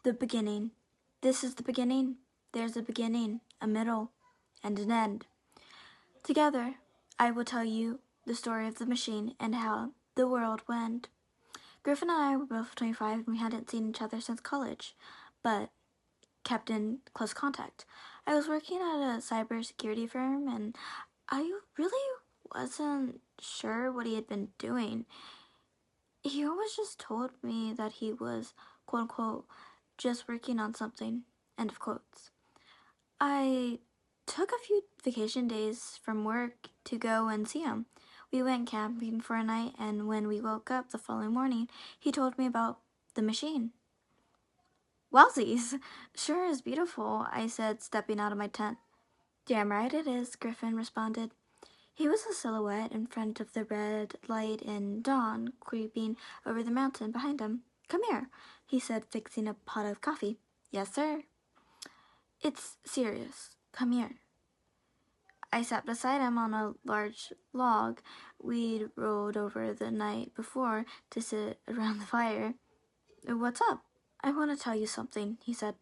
The beginning. This is the beginning. There's a beginning, a middle, and an end. Together, I will tell you the story of the machine and how the world went. Griffin and I were both 25 and we hadn't seen each other since college, but kept in close contact. I was working at a cybersecurity firm and I really wasn't sure what he had been doing. He always just told me that he was, quote unquote, just working on something, end of quotes. I took a few vacation days from work to go and see him. We went camping for a night, and when we woke up the following morning, he told me about the machine. Wowsies! Sure is beautiful, I said, stepping out of my tent. Damn right it is, Griffin responded. He was a silhouette in front of the red light in dawn creeping over the mountain behind him. Come here, he said, fixing a pot of coffee. Yes, sir. It's serious. Come here. I sat beside him on a large log we'd rolled over the night before to sit around the fire. What's up? I want to tell you something, he said.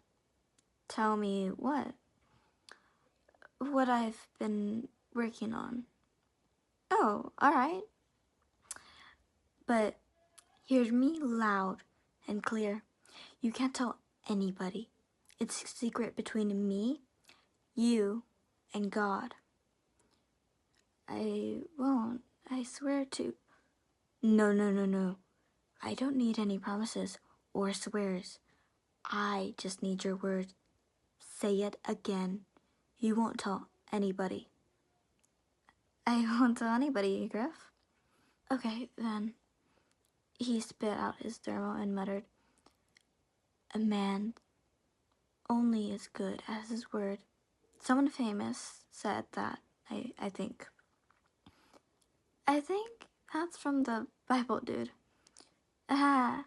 Tell me what? What I've been working on. Oh, all right. But hear me loud and clear. You can't tell anybody. It's a secret between me, you, and God. I won't. I swear to. No. I don't need any promises or swears. I just need your word. Say it again. You won't tell anybody. I won't tell anybody, Griff. Okay, then. He spit out his thermal and muttered, a man only is good as his word. Someone famous said that, I think. I think that's from the Bible, dude. Ah,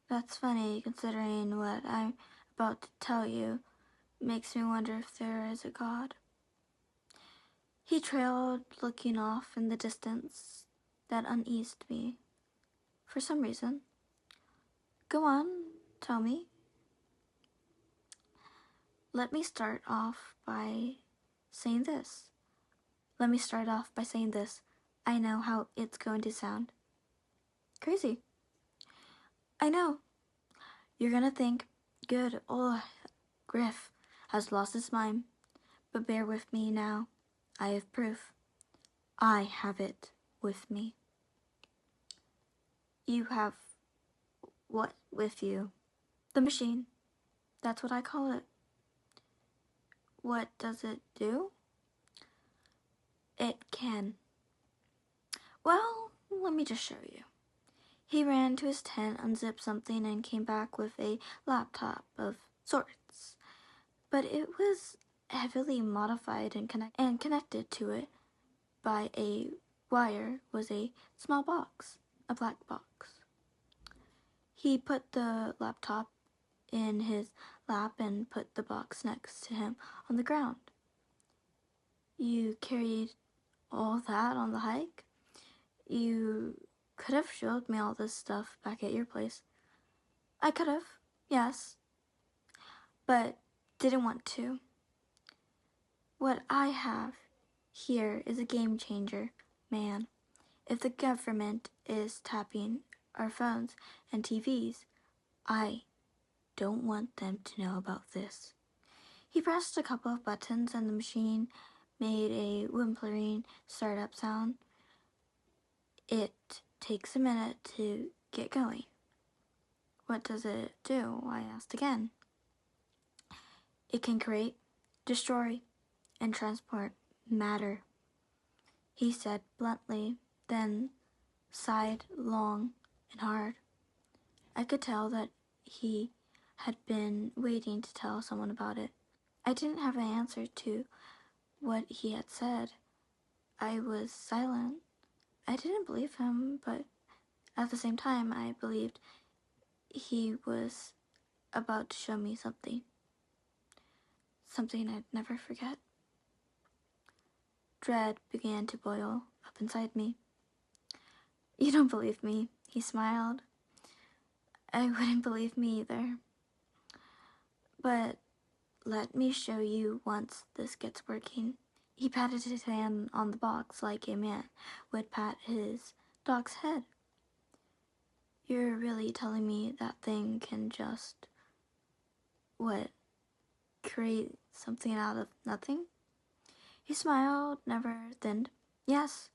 that's funny considering what I'm about to tell you. Makes me wonder if there is a God. He trailed, looking off in the distance. That uneased me. For some reason. Go on, tell me. Let me start off by saying this. I know how it's going to sound. Crazy. I know. You're gonna think, good, Griff has lost his mind. But bear with me now. I have proof. I have it with me. You have what with you? The machine. That's what I call it. What does it do? It can. Well, let me just show you. He ran to his tent, unzipped something, and came back with a laptop of sorts. But it was heavily modified and connected to it by a wire was a small box, a black box. He put the laptop in his lap and put the box next to him on the ground. You carried all that on the hike? You could have showed me all this stuff back at your place. I could have, yes, but didn't want to. What I have here is a game changer, man. If the government is tapping our phones and TVs, I don't want them to know about this. He pressed a couple of buttons and the machine made a whimpering startup sound. It takes a minute to get going. What does it do? I asked again. It can create, destroy, and transport matter, he said bluntly, then sighed long and hard. I could tell that he had been waiting to tell someone about it. I didn't have an answer to what he had said. I was silent. I didn't believe him, but at the same time, I believed he was about to show me something. Something I'd never forget. Dread began to boil up inside me. You don't believe me, he smiled. I wouldn't believe me either. But let me show you once this gets working. He patted his hand on the box like a man would pat his dog's head. You're really telling me that thing can just, what, create something out of nothing? He smiled, never thinned. Yes,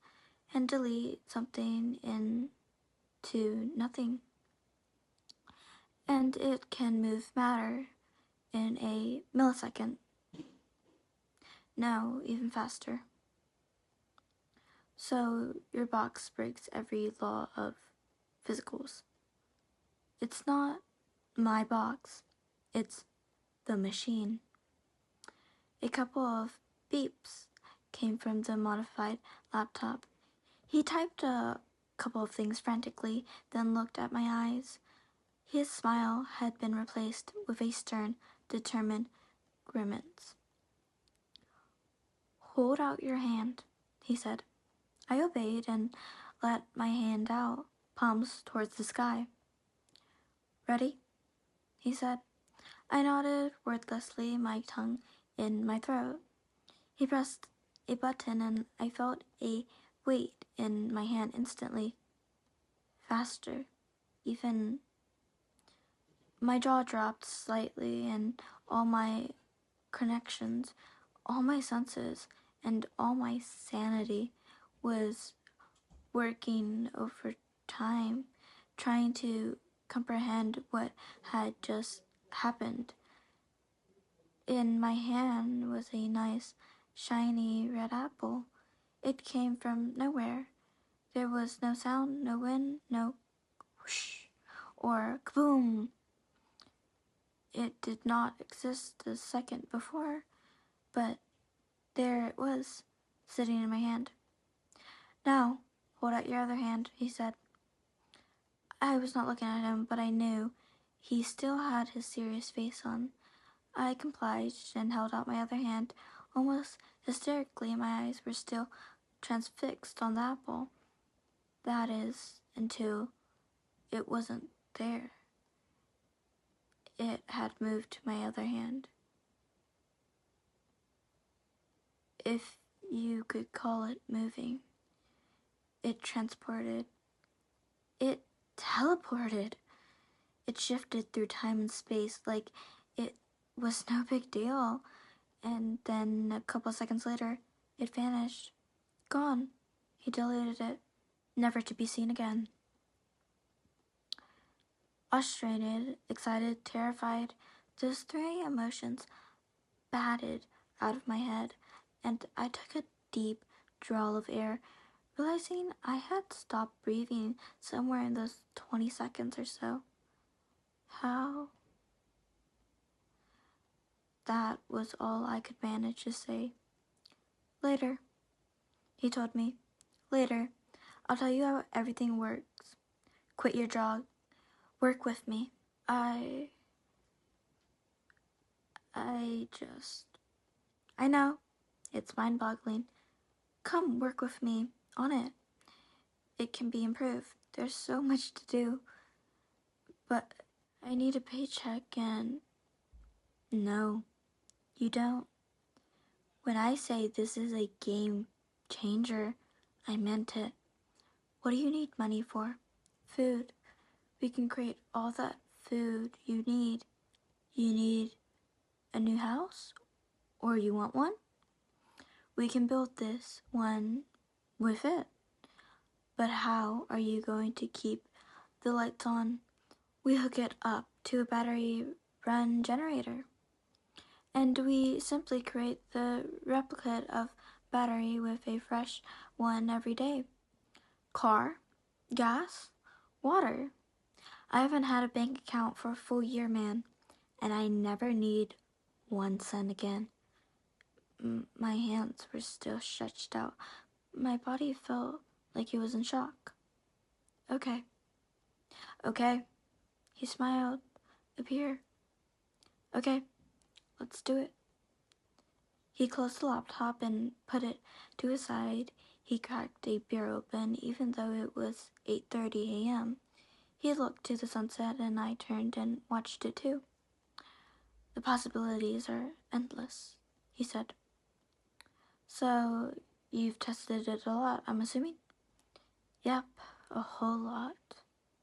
and delete something into nothing. And it can move matter in a millisecond. No, even faster. So your box breaks every law of physicals. It's not my box, it's the machine. A couple of beeps came from the modified laptop. He typed a couple of things frantically, then looked at my eyes. His smile had been replaced with a stern, determined grimace. Hold out your hand, he said. I obeyed and let my hand out, palms towards the sky. Ready? He said. I nodded wordlessly, my tongue in my throat. He pressed a button and I felt a weight in my hand instantly. Faster, even. My jaw dropped slightly and all my connections, all my senses, and all my sanity was working overtime, trying to comprehend what had just happened. In my hand was a nice, shiny red apple. It came from nowhere. There was no sound, no wind, no whoosh or kaboom. It did not exist the second before, but there it was, sitting in my hand. Now, hold out your other hand, he said. I was not looking at him, but I knew he still had his serious face on. I complied and held out my other hand. Almost hysterically, my eyes were still transfixed on the apple. That is, until it wasn't there. It had moved to my other hand. If you could call it moving. It transported. It teleported. It shifted through time and space like it was no big deal. And then a couple seconds later, it vanished. Gone. He deleted it, never to be seen again. Frustrated, excited, terrified, those three emotions batted out of my head, and I took a deep drawl of air, realizing I had stopped breathing somewhere in those 20 seconds or so. How? That was all I could manage to say. Later, he told me. Later, I'll tell you how everything works. Quit your job. Work with me. I know, it's mind-boggling. Come work with me on it. It can be improved. There's so much to do. But I need a paycheck and... No, you don't. When I say this is a game changer, I meant it. What do you need money for? Food. We can create all that food you need. You need a new house? Or you want one? We can build this one with it. But how are you going to keep the lights on? We hook it up to a battery-run generator. And we simply create the replicate of battery with a fresh one every day. Car, gas, water. I haven't had a bank account for a full year, man, and I never need 1 cent again. My hands were still stretched out. My body felt like it was in shock. Okay. He smiled. Up here. Okay, let's do it. He closed the laptop and put it to his side. He cracked a beer open, even though it was 8:30 a.m. He looked to the sunset, and I turned and watched it too. The The possibilities are endless, he said. So, you've tested it a lot, I'm assuming? Yep, a whole lot.